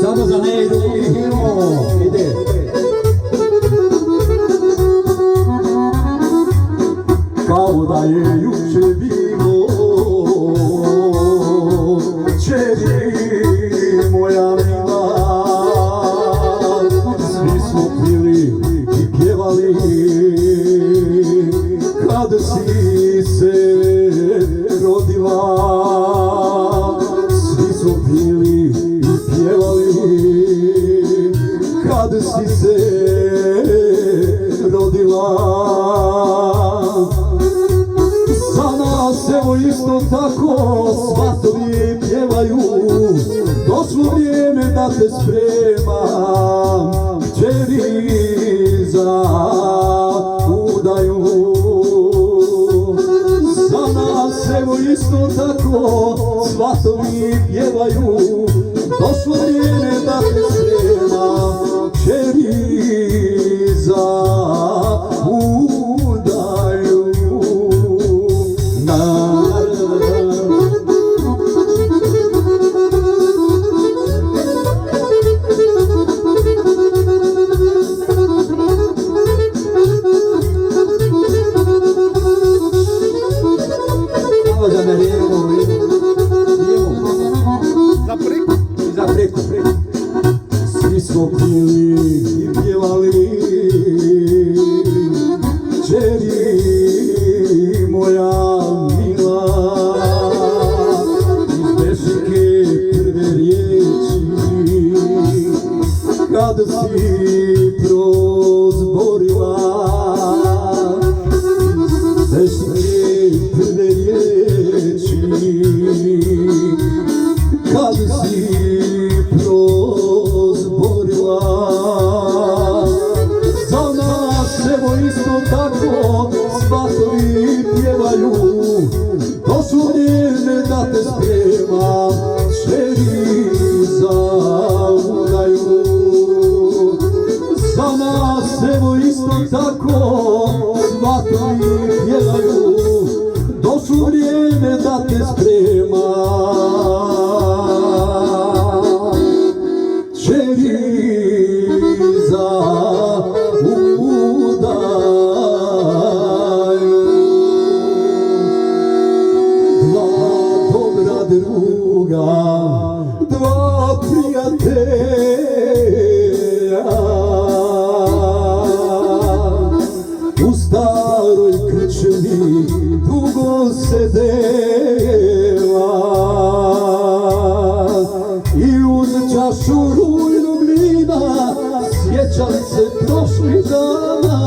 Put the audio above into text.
Samo za Nejdu ide. Kao da je juče bilo, čeri moja mila, svi smo pili i pjevali, kad si se rodila. Svi smo pili i pjevali, kad si se rodila. Za nas evo isto tako svatovi pjevaju, došlo vrijeme da te spremam, kćeri za udaju. Za nas evo isto tako svatovi pjevaju, došlo vrijeme da te spremam, kćeri za udaju. Svi smo pili i pjevali, kćeri moja mila, iz Bešike prve riječi, kad si prozborila. Iz Bešike prve riječi, kad si prozborila. Za nas evo isto tako svatovi pjevaju, došlo vrijeme da te spremam, kćeri za udaju. Za nas evo isto tako svatovi pjevaju, došlo vrijeme da te spremam, kćeri za udaju. Dva dobra druga, dva prijatelja, u staroj krčmi dugo sedela i uz čašu rujnog vina sjećam se prošlih dana.